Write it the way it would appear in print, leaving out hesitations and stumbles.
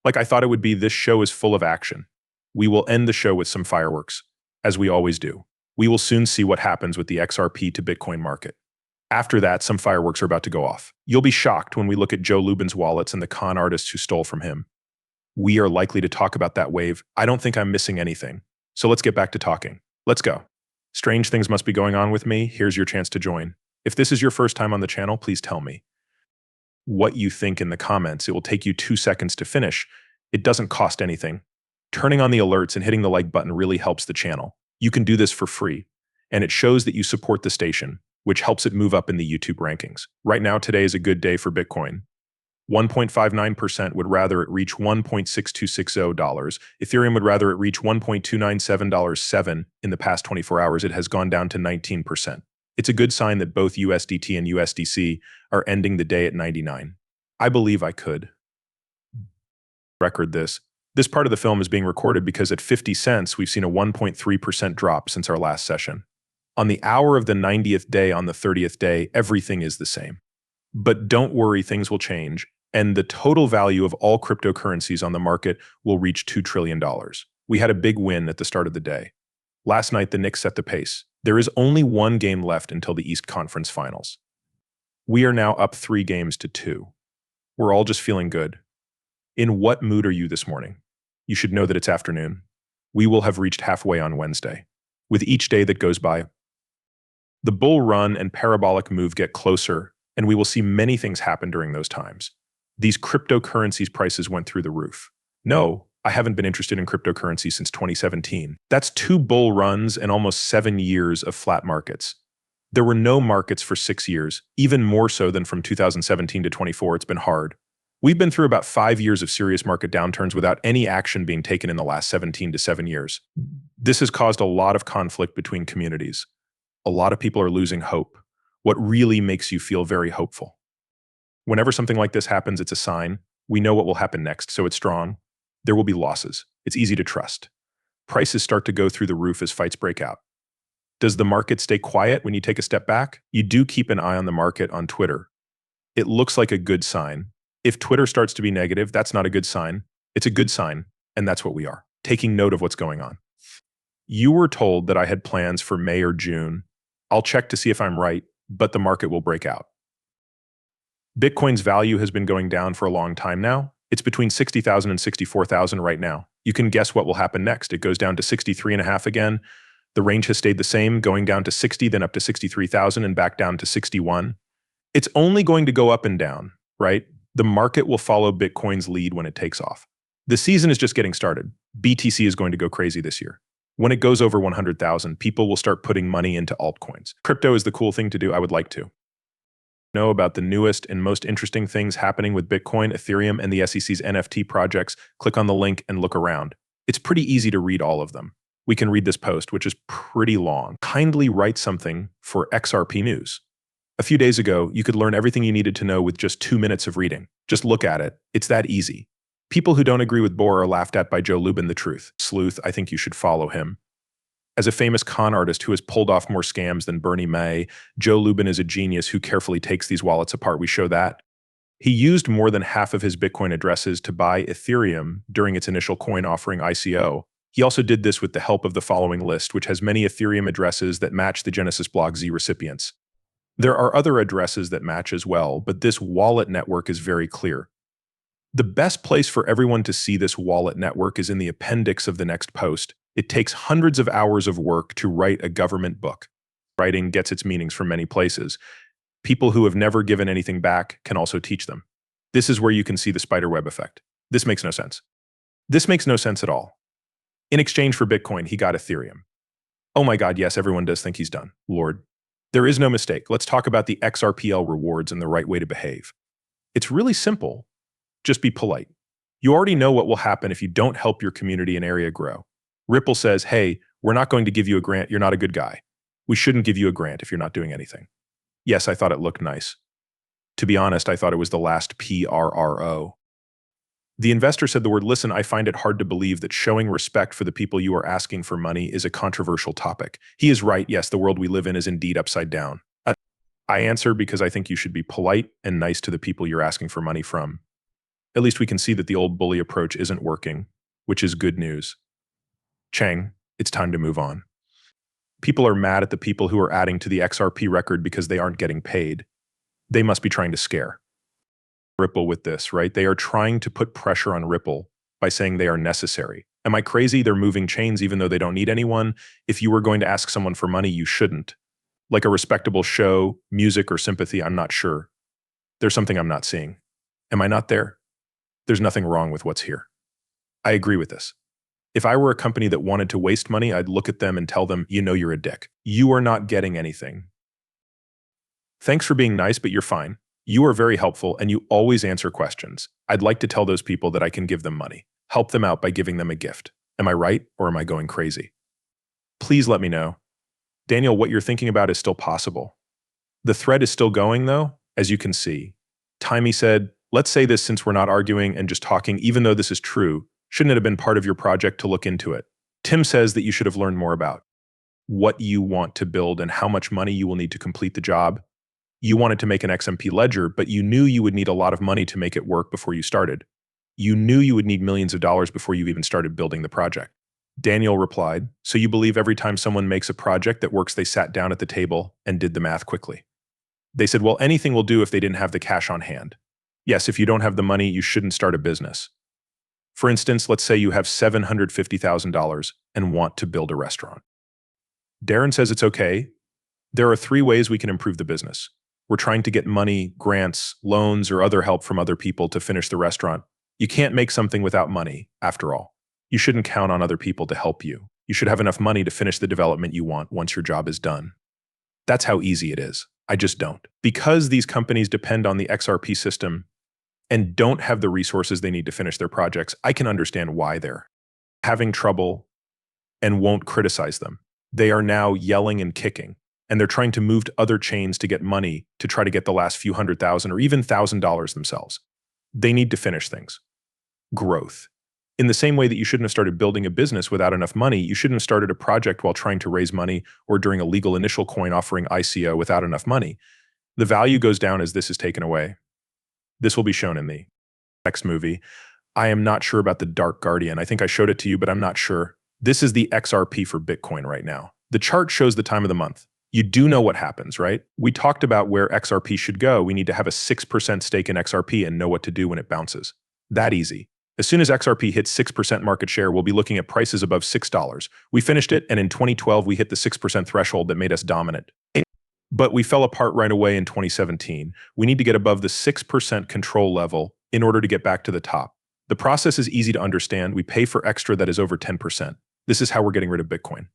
Like I thought it would be, this show is full of action. We will end the show with some fireworks, as we always do. We will soon see what happens with the XRP to Bitcoin market. After that, some fireworks are about to go off. You'll be shocked when we look at Joe Lubin's wallets and the con artists who stole from him. We are likely to talk about that wave. I don't think I'm missing anything. So let's get back to talking. Let's go. Strange things must be going on with me. Here's your chance to join. If this is your first time on the channel, please tell me what you think in the comments. It will take you 2 seconds to finish. It doesn't cost anything. Turning on the alerts and hitting the like button really helps the channel. You can do this for free, and it shows that you support the station, which helps it move up in the YouTube rankings. Right now, today is a good day for Bitcoin. 1.59% would rather it reach $1.6260. Ethereum would rather it reach $1.297.7. In the past 24 hours, it has gone down to 19%. It's a good sign that both USDT and USDC are ending the day at 99. I believe I could record this. This part of the film is being recorded because at 50 cents, we've seen a 1.3% drop since our last session. On the hour of the 90th day, on the 30th day, everything is the same. But don't worry, things will change, and the total value of all cryptocurrencies on the market will reach $2 trillion. We had a big win at the start of the day. Last night, the Knicks set the pace. There is only one game left until the East Conference Finals. We are now up 3 games to 2. We're all just feeling good. In what mood are you this morning? You should know that it's afternoon. We will have reached halfway on Wednesday. With each day that goes by, the bull run and parabolic move get closer, and we will see many things happen during those times. These cryptocurrencies prices went through the roof. No, I haven't been interested in cryptocurrency since 2017. That's 2 bull runs and almost 7 years of flat markets. There were no markets for 6 years, even more so than from 2017 to 24. It's been hard. We've been through about 5 years of serious market downturns without any action being taken in the last 17 to 7 years. This has caused a lot of conflict between communities. A lot of people are losing hope. What really makes you feel very hopeful? Whenever something like this happens, it's a sign. We know what will happen next, so it's strong. There will be losses. It's easy to trust. Prices start to go through the roof as fights break out. Does the market stay quiet when you take a step back? You do keep an eye on the market on Twitter. It looks like a good sign. If Twitter starts to be negative, that's not a good sign. It's a good sign, and that's what we are, taking note of what's going on. You were told that I had plans for May or June. I'll check to see if I'm right, but the market will break out. Bitcoin's value has been going down for a long time now. It's between 60,000 and 64,000 right now. You can guess what will happen next. It goes down to 63.5 again. The range has stayed the same, going down to 60, then up to 63,000 and back down to 61. It's only going to go up and down, right? The market will follow Bitcoin's lead when it takes off. The season is just getting started. BTC is going to go crazy this year. When it goes over 100,000, people will start putting money into altcoins. Crypto is the cool thing to do. I would like to know about the newest and most interesting things happening with Bitcoin, Ethereum, and the SEC's NFT projects. Click on the link and look around. It's pretty easy to read all of them. We can read this post, which is pretty long. Kindly write something for XRP News. A few days ago, you could learn everything you needed to know with just 2 minutes of reading. Just look at it. It's that easy. People who don't agree with Bohr are laughed at by Joe Lubin, the truth. Sleuth, I think you should follow him. As a famous con artist who has pulled off more scams than Bernie May, Joe Lubin is a genius who carefully takes these wallets apart. We show that. He used more than half of his Bitcoin addresses to buy Ethereum during its initial coin offering ICO. He also did this with the help of the following list, which has many Ethereum addresses that match the Genesis Block Z recipients. There are other addresses that match as well, but this wallet network is very clear. The best place for everyone to see this wallet network is in the appendix of the next post. It takes hundreds of hours of work to write a government book. Writing gets its meanings from many places. People who have never given anything back can also teach them. This is where you can see the spiderweb effect. This makes no sense. This makes no sense at all. In exchange for Bitcoin, he got Ethereum. Oh my God, yes, everyone does think he's done. Lord. There is no mistake. Let's talk about the XRPL rewards and the right way to behave. It's really simple. Just be polite. You already know what will happen if you don't help your community and area grow. Ripple says, hey, we're not going to give you a grant. You're not a good guy. We shouldn't give you a grant if you're not doing anything. Yes, I thought it looked nice. To be honest, I thought it was the last PRRO. The investor said the word, listen, I find it hard to believe that showing respect for the people you are asking for money is a controversial topic. He is right. Yes, the world we live in is indeed upside down. I answer because I think you should be polite and nice to the people you're asking for money from. At least we can see that the old bully approach isn't working, which is good news. Chang, it's time to move on. People are mad at the people who are adding to the XRP record because they aren't getting paid. They must be trying to scare Ripple with this, right? They are trying to put pressure on Ripple by saying they are necessary. Am I crazy? They're moving chains even though they don't need anyone. If you were going to ask someone for money, you shouldn't. Like a respectable show, music, or sympathy, I'm not sure. There's something I'm not seeing. Am I not there? There's nothing wrong with what's here. I agree with this. If I were a company that wanted to waste money, I'd look at them and tell them, you know you're a dick. You are not getting anything. Thanks for being nice, but you're fine. You are very helpful and you always answer questions. I'd like to tell those people that I can give them money. Help them out by giving them a gift. Am I right or am I going crazy? Please let me know. Daniel, what you're thinking about is still possible. The thread is still going though, as you can see. Timey said, let's say this since we're not arguing and just talking, even though this is true, shouldn't it have been part of your project to look into it? Tim says that you should have learned more about what you want to build and how much money you will need to complete the job. You wanted to make an XMP ledger, but you knew you would need a lot of money to make it work before you started. You knew you would need millions of dollars before you even started building the project. Daniel replied, so you believe every time someone makes a project that works, they sat down at the table and did the math quickly. They said, well, anything will do if they didn't have the cash on hand. Yes, if you don't have the money, you shouldn't start a business. For instance, let's say you have $750,000 and want to build a restaurant. Darren says it's okay. There are 3 ways we can improve the business. We're trying to get money, grants, loans, or other help from other people to finish the restaurant. You can't make something without money, after all. You shouldn't count on other people to help you. You should have enough money to finish the development you want once your job is done. That's how easy it is. I just don't. Because these companies depend on the XRP system and don't have the resources they need to finish their projects, I can understand why they're having trouble and won't criticize them. They are now yelling and kicking, and they're trying to move to other chains to get money to try to get the last few $100,000 or even $1,000 themselves. They need to finish things. Growth. In the same way that you shouldn't have started building a business without enough money, you shouldn't have started a project while trying to raise money or during a legal initial coin offering ICO without enough money. The value goes down as this is taken away. This will be shown in the next movie. I am not sure about the Dark Guardian. I think I showed it to you, but I'm not sure. This is the XRP for Bitcoin right now. The chart shows the time of the month. You do know what happens, right? We talked about where XRP should go. We need to have a 6% stake in XRP and know what to do when it bounces. That easy. As soon as XRP hits 6% market share, we'll be looking at prices above $6. We finished it, and in 2012, we hit the 6% threshold that made us dominant. But we fell apart right away in 2017. We need to get above the 6% control level in order to get back to the top. The process is easy to understand. We pay for extra that is over 10%. This is how we're getting rid of Bitcoin.